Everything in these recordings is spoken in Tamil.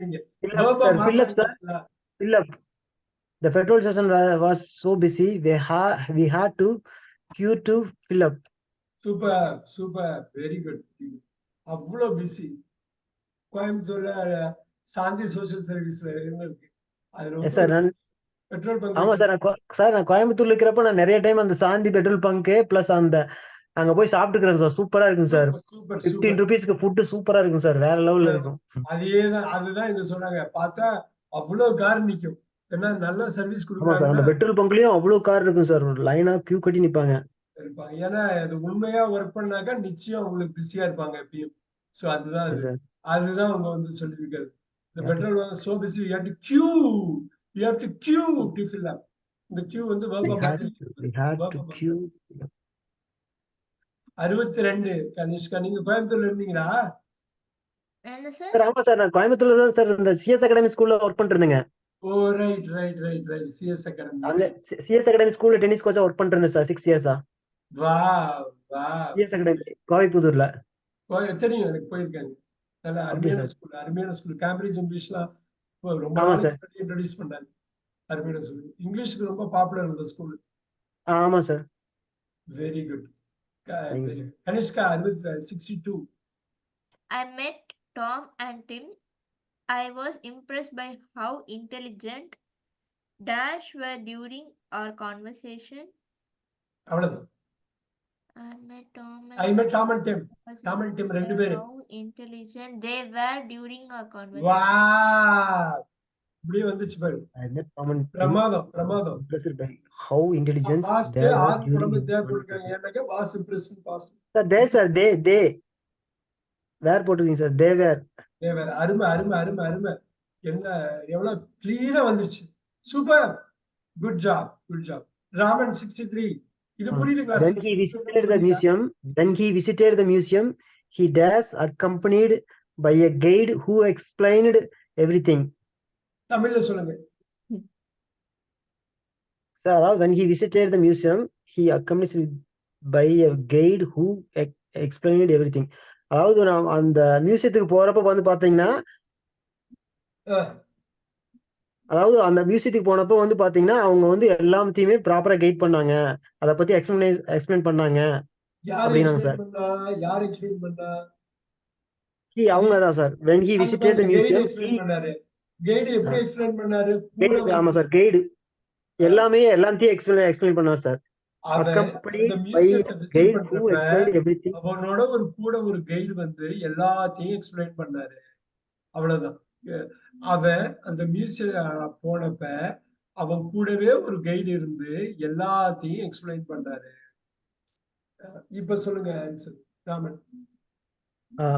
Philip, வேர்பா sir. மாசா Philip, sir. Philip. The petrol station was so busy. We had to queue to fill up. Super super very good. அவ்வளோ பிஸி. கோயம்புத்தூர்ல சாந்தி சோசியல் சர்வீஸ்ல இருக்கு. அது Yes, ரொம்ப sir. பெட்ரோல் பங்க் ஆமா வச்சு. சார். நான் கோயம்புத்தூர்ல இருக்கிறப்ப நான் நிறைய டைம் அந்த சாந்தி பெட்ரோல் பங்க் பிளஸ் அந்த அங்க போய் சாப்பிட்டுக்கிறேன் சார். சூப்பரா இருக்கும் சார். Super super 15 super. rupeesக்கு ஃபுட்டு சூப்பரா இருக்கும் சார். வேற லெவல்ல இருக்கும். அதேதான், அதுதான் இங்க சொன்னாங்க. பார்த்தா அவ்வளவு கார் நிக்கும். ஏன்னா நல்ல சர்வீஸ் ஆமா சார். அந்த கொடுக்குறாங்கன்னா பெட்ரோல் பங்க்லயும் அவ்வளவு கார் இருக்கும் சார். ஒரு லைனா கியூ கட்டி நிப்பாங்க. இருப்பாங்க. ஏன்னா அது உண்மையா ஒர்க் பண்ணாக்கா நிச்சயம் உங்களுக்கு பிஸியா இருப்பாங்க எப்பயும். சோ அதுதான் அது. சார். அதுதான் அவங்க வந்து சொல்லியிருக்காரு. இந்த petrol so busy you have to queue. You have to queue to fill up. இந்த கியூ வந்து We வேர்பா had மாத்திரை. we had to வேர்பா மாத்திரை. queue. 62 கனிஷ்கா, நீங்க கோயம்புத்தூர்ல இருந்தீங்களா? என்ன சார்? சார் ஆமா சார். நான் கோயம்புத்தூர்ல தான் சார் இந்த சிஎஸ் அகாடமி ஸ்கூல்ல ஒர்க் பண்ணிட்டு இருந்தேங்க. Oh right right right right. CS academy. அங்க சிஎஸ் அகாடமி ஸ்கூல்ல டென்னிஸ் கோச்சா ஒர்க் பண்ணிட்டு இருந்தேன் சார் 6 இயர்ஸா. வா வா. சிஎஸ் அகாடமி கோவைப்புதூர்ல. தெரியும், எனக்கு போயிருக்காங்க. நல்ல அப்படி அருமையான சார். ஸ்கூல், அருமையான ஸ்கூல். கேம்பிரிட்ஜ் இங்கிலீஷ்லாம் ரொம்ப ஆமா நாளைக்கு சார். முன்னாடி இன்ட்ரோடியூஸ் பண்ணாங்க. அருமையான ஸ்கூல். இங்கிலீஷ்க்கு ரொம்ப பாப்புலர் இந்த ஸ்கூல். ஆமா sir. Very good. Thank you, sir. Kanishka 62. I met Tom and Tim. I was impressed by how intelligent Dash were during our conversation. அவ்வளவுதான். I met Tom I and மெட் Tom and dim. was Tom and dim impressed ரெண்டு by பேரு. how intelligent they were during our வா, conversation. இப்படியே வந்துச்சு பாரு. I met Tom and Tim. பிரமாதம் பிரமாதம். Impressed by how intelligent fast they were are during உடம்பு our தேவை conversation. போட்டிருக்காங்க. ஏன்னாக்க was impressed fast. Sir, they were போட்டிருக்கீங்க சார். they were. தேவர். அருமை அருமை அருமை அருமை. என்ன எவ்வளவு கிளீனா வந்துச்சு. Super. Good job good job. Raman 63. இது புரியுதுங்களா? When he visited the museum, he was accompanied by a guide who explained everything. தமிழ்ல சொல்லுங்க. Sir, when he visited the museum, he accompanied by a guide who explained everything. அதாவது நான் அந்த மியூசியத்துக்கு போறப்ப வந்து பாத்தீங்கன்னா, அதாவது அந்த மியூசியத்துக்கு போனப்ப வந்து பாத்தீங்கன்னா அவங்க வந்து எல்லாத்தையுமே ப்ராப்பரா கைட் பண்ணாங்க. அத பத்தி எக்ஸ்பிளைன் பண்ணாங்க. யார் அப்படின்னாங்க எக்ஸ்பிளைன் சார். பண்ணா? யார் எக்ஸ்பிளைன் பண்ணா? அவங்க தான் sir. when he visited the guide museum, explain பண்ணாரு. கைடு எப்படி எக்ஸ்பிளைன் பண்ணாரு? கூட ஆமா சார். கைடு எல்லாத்தையும் எக்ஸ்பிளைன் பண்ணார் sir. accompanied by a guide who explained everything. அவனோட ஒரு கூட ஒரு கைடு வந்து எல்லாத்தையும் எக்ஸ்பிளைன் பண்ணாரு. அவ்வளவுதான். அவன் அந்த மியூசியம் போனப்ப அவன் கூடவே ஒரு கைடு இருந்து எல்லாத்தையும் எக்ஸ்பிளைன் பண்ணாரு. இப்ப சொல்லுங்க answer Raman.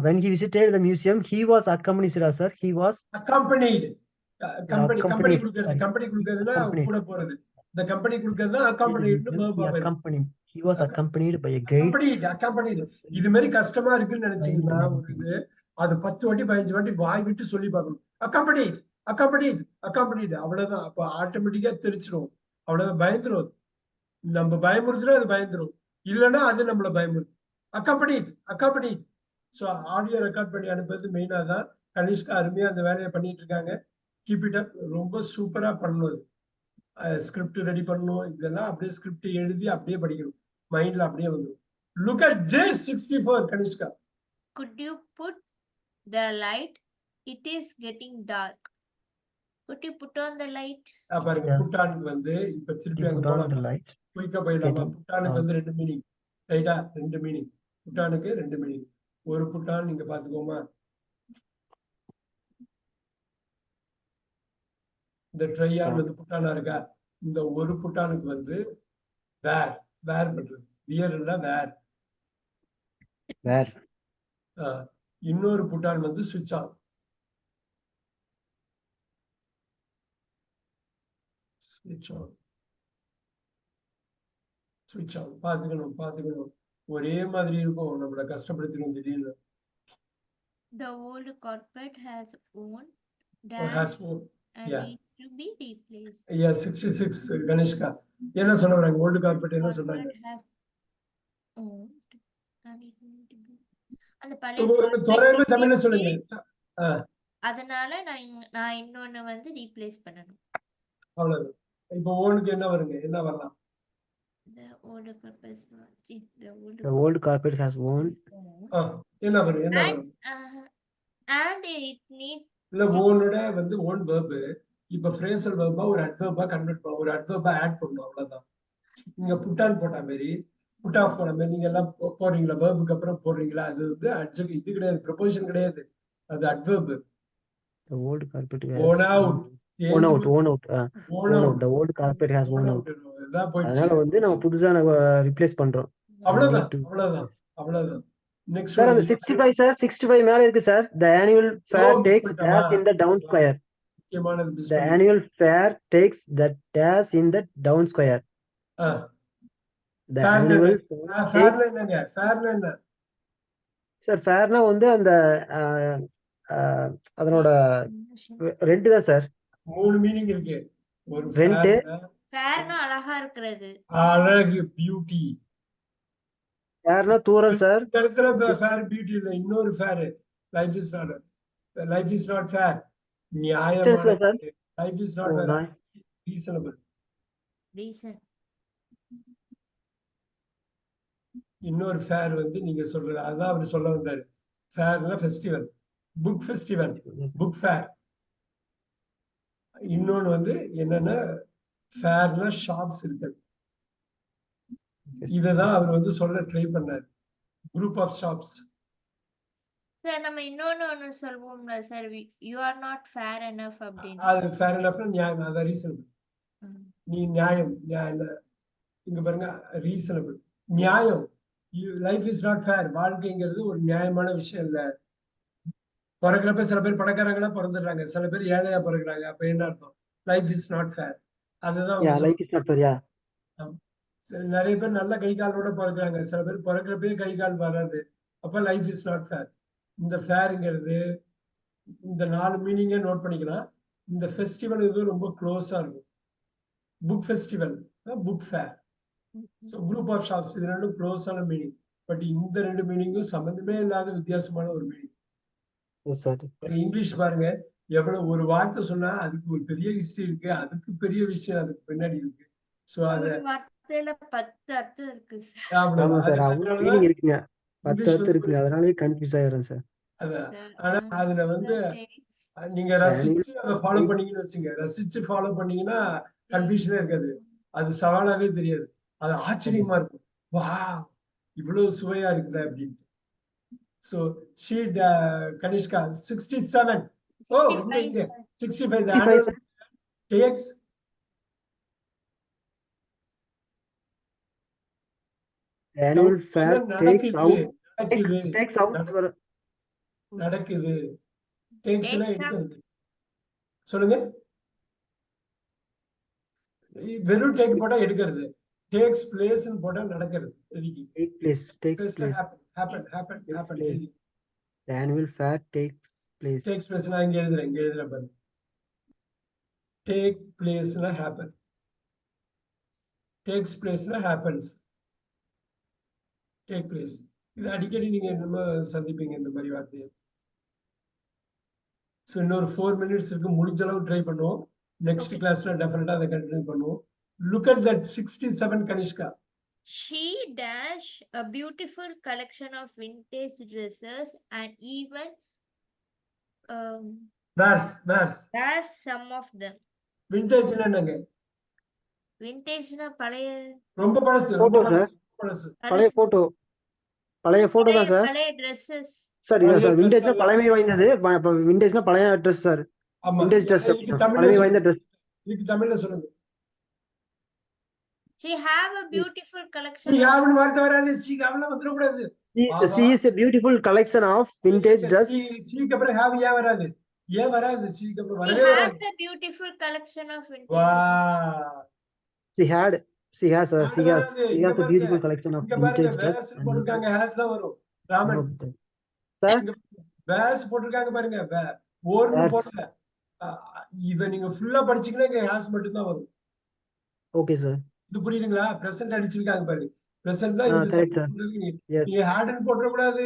When he visited the museum, he was accompanied, sir. He was accompanied. Company accompanied. கொடுக்கிறதுனா கூட போறது. இந்த கம்பெனி கொடுக்கிறதுனா accompanied னு verb ஆ வருது. He was accompanied by a guide. accompanied. இது மாதிரி கஷ்டமா இருக்குன்னு நினைச்சீங்கன்னா ஒரு இது அது 10 வாட்டி 15 வாட்டி வாய் விட்டு சொல்லி பார்க்கணும். accompanied அவ்வளவுதான். அப்ப ஆட்டோமேட்டிக்கா தெரிச்சிடும். அவ்வளவுதான். பயந்துரும். நம்ம பயமுறுத்துறோம், அது பயந்துரும். இல்லைன்னா அது நம்மள பயமுறுத்தும். accompanied. சோ ஆடியோ ரெக்கார்ட் பண்ணி அனுப்புறது மெயினா தான். கனிஷ்கா அருமையா அந்த வேலையை பண்ணிட்டு இருக்காங்க. Keep it up. ரொம்ப சூப்பரா பண்ணணும். ஸ்கிரிப்ட் ரெடி பண்ணணும். இதெல்லாம் அப்படியே ஸ்கிரிப்ட் எழுதி அப்படியே படிக்கணும். மைண்ட்ல அப்படியே வந்துடும். Look at this 64 Kanishka. Could you put the light? It is getting dark. Could you put on the light? பாருங்க, புட்டானுக்கு வந்து இப்ப திருப்பி அங்க போலாமா? குயிக்கா போயிடலாமா? புட்டானுக்கு வந்து 2 மீனிங். ரைட்டா? 2 மீனிங். புட்டானுக்கு 2 மீனிங். ஒரு புட்டான் நீங்க பாத்துக்கோமா. இந்த ட்ரையான் வந்து புட்டானா இருக்கா? இந்த ஒரு புட்டானுக்கு வந்து வேர் பண்றது. வியர் இல்ல வேர். இன்னொரு புட்டான் வந்து சுவிட்ச் ஆன். பாத்துக்கணும். ஒரே மாதிரி இருக்கும். நம்மள கஷ்டப்படுத்திடும் திடீர்னு. The old carpet has worn and needs to be replaced. Yeah, 66 கணேஷ்கா. என்ன சொல்ல வராங்க? ஓல்ட் கார்பெட் என்ன சொல்றாங்க? அந்த பழைய தோராயமா தமிழ்ல சொல்லுங்க. அதனால நான் இன்னொன்னு வந்து ரீப்ளேஸ் பண்ணணும். அவ்வளவு. இப்போ ஓனுக்கு என்ன வருங்க? என்ன வரலாம்? The old purpose was the old The old carpet has worn. என்ன வரும்? என்ன and வரும்? and it needs இல்ல ஓனோட வந்து ஓன் verb. இப்ப phrasal verb ஒரு adverb கன்வெர்ட் பண்ணணும். ஒரு adverb ஆட் பண்ணணும், அவ்வளவுதான். நீங்க put on போட்ட மாதிரி put off போன மாதிரி நீங்க எல்லாம் போடுறீங்களா, verb அப்புறம் போடுறீங்களா, அது வந்து adjective இது கிடையாது, preposition கிடையாது, அது adverb. The old carpet has worn out, worn out. worn Worn out. out, The old carpet has worn out. இதான் போயிடுச்சு. அதனால வந்து நம்ம புதுசா ரிப்ளேஸ் பண்றோம். அவ்வளவுதான், அவ்வளவுதான், அவ்வளவுதான். நெக்ஸ்ட் சார் அந்த 65 சார் 65 மேல இருக்கு sir. The annual fair takes dash in the down square. முக்கியமானது miss The annual fair takes the dash in the down square. The annual ஃபேர்ல என்னங்க? ஃபேர்ல என்ன? சார் ஃபேர்னா வந்து அந்த அதனோட ரெண்ட் தான் சார். 3 மீனிங் இருக்கு. ஒரு ரெண்ட், ஃபேர்னா அழகா இருக்கிறது, அழகு, பியூட்டி. ஃபேர்னா தூரம் சார். இந்த இடத்துல ஃபேர் பியூட்டி இல்ல, இன்னொரு fair. Life is not fair. நியாயமான. Life is not fair. Reasonable. Reason. இன்னொரு ஃபேர் வந்து நீங்க சொல்றது அதான் அவர் சொல்ல வந்தாரு. ஃபேர்னா festival, book festival, book fair. இன்னொன்னு வந்து என்னன்னா ஃபேர்னா ஷாப்ஸ் இருக்கு. இததான் அவர் வந்து சொல்ல ட்ரை பண்ணாரு. Group of shops. சார் நம்ம இன்னொன்னு சொல்வோம்ல sir, you are not fair enough அப்படின்னு. அது ஃபேர் எனஃப்னா நியாயம், அதான் ரீசனபிள். நீ நியாயம், இங்க பாருங்க ரீசனபிள், நியாயம். Life is not fair. வாழ்க்கைங்கிறது ஒரு நியாயமான விஷயம் இல்ல. பிறக்கிறப்ப சில பேர் பணக்காரங்களா பிறந்துடுறாங்க, சில பேர் ஏழையா பிறகுறாங்க. அப்ப என்ன அர்த்தம்? Life is not fair. அதுதான் life is not fair. Yeah, நிறைய பேர் நல்ல கை காலோட பிறகுறாங்க, சில பேர் பிறக்கிறப்பே கை கால் வராது. அப்ப லைஃப் இஸ் நாட் ஃபேர். இந்த ஃபேருங்கிறது இந்த 4 மீனிங்க நோட் பண்ணிக்கலாம். இந்த ஃபெஸ்டிவல் இது ரொம்ப க்ளோஸா இருக்கும். Book festival, book fair. So group of shops, இது ரெண்டும் க்ளோஸான மீனிங். பட் இந்த 2 மீனிங்கும் சம்பந்தமே இல்லாத வித்தியாசமான ஒரு மீனிங். இங்கிலீஷ் பாருங்க, எவ்வளவு ஒரு வார்த்தை சொன்னா அதுக்கு ஒரு பெரிய ஹிஸ்டரி இருக்கு, அதுக்கு பெரிய விஷயம் அதுக்கு பின்னாடி இருக்கு. சோ அது வார்த்தையில 10 அர்த்தம் இருக்கு சார். ஆமா சார், அவ்வளவு மீனிங் இருக்குங்க, 10 அர்த்தம் இருக்குங்க. அதனாலயே கன்ஃபியூஸ் ஆயிரும் சார். ஆனா அதுல வந்து நீங்க ரசிச்சு அதை ஃபாலோ பண்ணீங்கன்னு வச்சுங்க, ரசிச்சு ஃபாலோ பண்ணீங்கன்னா கன்ஃபியூஷனே இருக்காது. அது சவாலாவே தெரியாது, அது ஆச்சரியமா இருக்கும். வா, இவ்வளவு சுவையா இருக்குதா அப்படின்னு. So she Kanishka 67. Oh, 65. The annual takes annual fair takes out நடக்குது. takes னா எடுக்கிறது. சொல்லுங்க. வெறும் take போட்டா எடுக்கிறது, takes place ன்னு போட்டா நடக்கிறது. takes place. happen. The annual fair takes place நான் இங்க எழுதுறேன் பாருங்க. take place னா happen, takes place னா happens. take place இது அடிக்கடி நீங்க என்னமோ சந்திப்பீங்க இந்த மாதிரி வார்த்தையை. ஸோ இன்னொரு 4 minutes இருக்கு, முடிஞ்ச அளவு ட்ரை பண்ணுவோம். நெக்ஸ்ட் கிளாஸ்ல டெஃபினட்டா அதை கண்டினியூ பண்ணுவோம். Look at that 67, Kanishka. She dash a beautiful collection of vintage dresses and even wears some of them. Vintage என்னங்க? Vintage னா பழைய, ரொம்ப பழசு. பழைய போட்டோ தான் சார். பழைய Dresses சார். விண்டேஜ்னா பழமை வாய்ந்தது. விண்டேஜ்னா பழைய ட்ரெஸ் சார். விண்டேஜ் ட்ரெஸ் பழமை வாய்ந்த ட்ரெஸ். இதுக்கு தமிழ்ல சொல்லுங்க. She have a beautiful collection. She have னு வார்த்தை வராது. She have ல வந்துர கூடாது. She is a beautiful collection of vintage dress. She க்கு அப்புறம் have ஏன் வராது? ஏன் வராது? She க்கு அப்புறம் வரவே வராது. வராது. She has a beautiful collection of vintage. Wow. She has a beautiful collection of vintage dress. போட்டுருக்காங்க, has தான் வரும். ராமன் சார், has போட்டுருக்காங்க பாருங்க. ஓர்னு போடல. இத நீங்க ஃபுல்லா படிச்சீங்கன்னா இங்க has மட்டும் தான் வரும். Okay sir. இது புரியுதுங்களா? பிரசன்ட் அடிச்சிருக்காங்க பாருங்க. பிரசன்ட்னா இது கரெக்ட் சார். நீங்க had னு போட்டுற கூடாது.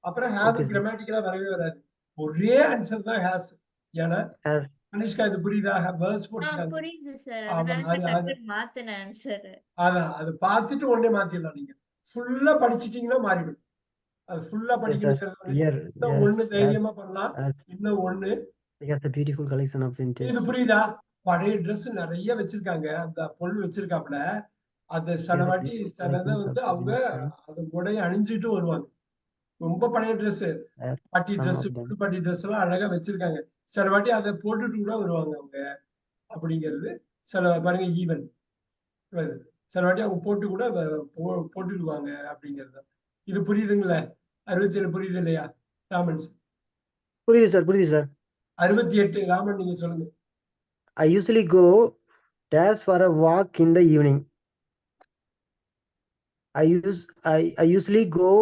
அப்புறம் have கிராமட்டிக்கலா வரவே வராது. ஒரே ஆன்சர் தான் ஹேஸ். ஏன்னா Has. கனிஷ்கா இது புரியுதா? வேர்ஸ் போட்டுருக்காங்க. புரியுது சார். ஆமா, அதனால அது நான் அது டக்குன்னு மாத்தினேன் ஆன்சர். அதான் அதை பார்த்துட்டு உடனே மாத்திடலாம். நீங்க ஃபுல்லா படிச்சிட்டீங்கன்னா மாறிடும். அது ஃபுல்லா Yes, sir. படிக்கணும். Here, இன்னும் yes, ஒண்ணு has, தைரியமா பண்ணலாம். has. இன்னும் ஒண்ணு He has a beautiful collection of vintage. இது புரியுதா? பழைய ட்ரெஸ் நிறைய வச்சிருக்காங்க. அந்த பொண்ணு வச்சிருக்காப்புல. அது சில He has a வாட்டி beautiful சிலதை collections வந்து of அவங்க vintage. அது உடைய அணிஞ்சிட்டு வருவாங்க. ரொம்ப பழைய ட்ரெஸ், Has பாட்டி some ட்ரெஸ், of them. புது பாட்டி ட்ரெஸ் எல்லாம் அழகா வச்சிருக்காங்க. சில வாட்டி அதை போட்டுட்டு கூட வருவாங்க அவங்க. அப்படிங்கிறது சில பாருங்க ஈவன் சில வாட்டி அவங்க போட்டு கூட போட்டுடுவாங்க அப்படிங்கிறது. இது புரியுதுங்களா? 67 புரியுது இல்லையா ராமன்? புரியுது சார். 68 ராமன் நீங்க சொல்லுங்க. I usually go dash for a walk in the evening. I usually go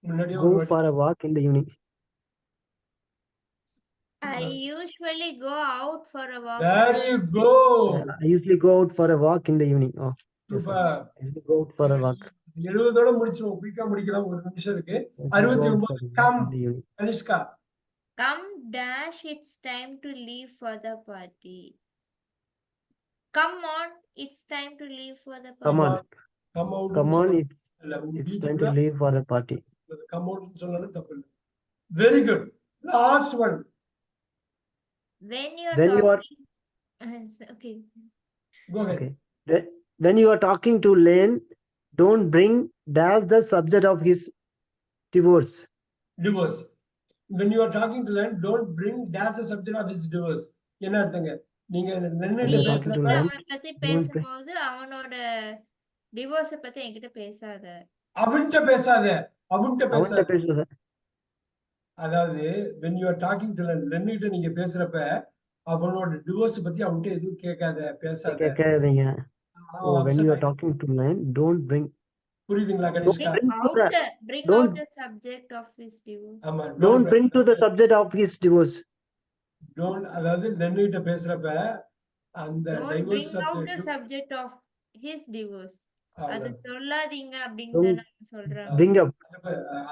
முன்னாடியே ஒரு வாட்டி for a walk in the evening. I usually go out for a walk. there you go. I usually go out for a walk in the evening. Oh, yes, sir. Super. I usually go out for a walk. 70ஓட முடிச்சிரும். குயிக்கா முடிக்கலாம். ஒரு நிமிஷம் இருக்கு. I usually go out for 69 a walk come in the evening. Kanishka. Come dash, it's time to leave for the party. Come on, it's time to leave for the party. Come on, come out. come on, இல்ல it's time to leave for the party. Come out சொன்னாலும் தப்பு இல்லை. Very good. Last one. When you're When you are talking, okay. Go ahead. okay, when you are talking to Lane, don't bring dash the subject of his divorce. Divorce. When you are talking to Len, don't bring dash the subject of his divorce. என்ன அர்த்தங்க? நீங்க When you are talking to பேசுறப்ப Lane, அவனை பத்தி don't bring. பேசும்போது அவனோட டிவோர்ஸ பத்தி என்கிட்ட பேசாத. அவன்கிட்ட பேசாத. அவன்கிட்ட அவன்கிட்ட பேசாத. பேசுறது. அதாவது when you are talking to Len, கிட்ட நீங்க பேசுறப்ப அவனோட டிவோர்ஸ் பத்தி அவன்கிட்ட எதுவும் கேட்காத, பேசாத. கேட்காதீங்க. Oh, when you are upset talking to Lane, don't bring. புரியுதுங்களா Kanishka? Bring Don't- out the subject of his divorce. ஆமா. Don't bring to the subject of his divorce. Don't அதாவது Len கிட்ட பேசுறப்ப அந்த Don't divorce bring out the subject subject of his divorce. அது சொல்லாதீங்க அப்படின்னு Don't தான் சொல்றேன். bring up.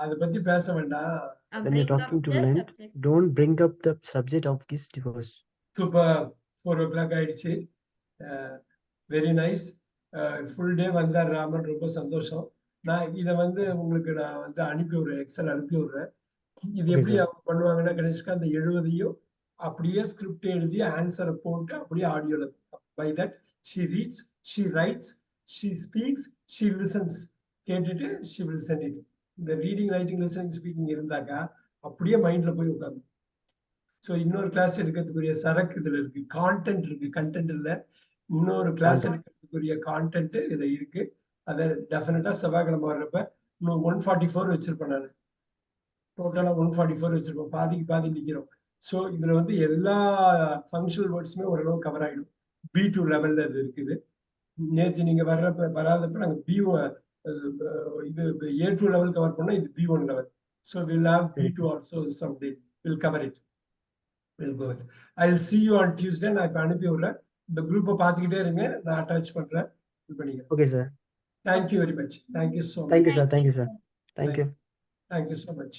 அத பத்தி பேச வேண்டாம். When you're Bring up talking to the Lane, subject. don't bring up the subject of his divorce. Super. 4 o'clock ஆயிடுச்சு. Very nice. ஃபுல் டே வந்தார் ராமன். ரொம்ப சந்தோஷம். நான் இதை வந்து உங்களுக்கு நான் வந்து அனுப்பி விடுறேன். எக்ஸல் அனுப்பி விடுறேன். இது Okay, எப்படி sir. அவங்க பண்ணுவாங்கன்னா கணேஷ்கா அந்த 70ஐயும் அப்படியே ஸ்கிரிப்ட் எழுதி ஆன்சரை போட்டு அப்படியே ஆடியோல by that she reads, she writes, she speaks, she listens. கேட்டுட்டு ஷி வில் சென்ட் இட். இந்த ரீடிங், ரைட்டிங், லிசனிங், ஸ்பீக்கிங் இருந்தாக்கா அப்படியே மைண்ட்ல போய் உட்காந்து. ஸோ இன்னொரு கிளாஸ் எடுக்கிறதுக்குரிய சரக்கு இதுல இருக்கு. கான்டென்ட் இருக்கு. கண்டென்ட் இல்லை. இன்னொரு கிளாஸ் எடுக்கிறதுக்குரிய கான்டென்ட் இதுல இருக்கு. அதை டெஃபினட்டா செவ்வாய்க்கிழமை வர்றப்ப இன்னும் 144 வச்சிருப்பேன். நான் டோட்டலா 144 வச்சிருப்பேன். பாதிக்கு பாதி நிக்கிறோம். ஸோ இதுல வந்து எல்லா ஃபங்க்ஷனல் வேர்ட்ஸுமே ஓரளவு கவர் ஆயிடும். B2 லெவல்ல இது இருக்குது. நேற்று நீங்க வராதப்ப நாங்க இது A2 லெவல் கவர் பண்ணோம். இது B1 level. So will have B2 also someday. Will cover it. Will go with. I will see you on Tuesday. நான் இப்போ அனுப்பி விடுறேன். இந்த குரூப்பை பார்த்துக்கிட்டே இருங்க. நான் அட்டாச் பண்றேன். இது பண்ணிக்கிறேன். Okay, sir. Thank you very much. Thank you so much. Thank you, sir. Thank you, sir. Thank you. Thank you so much.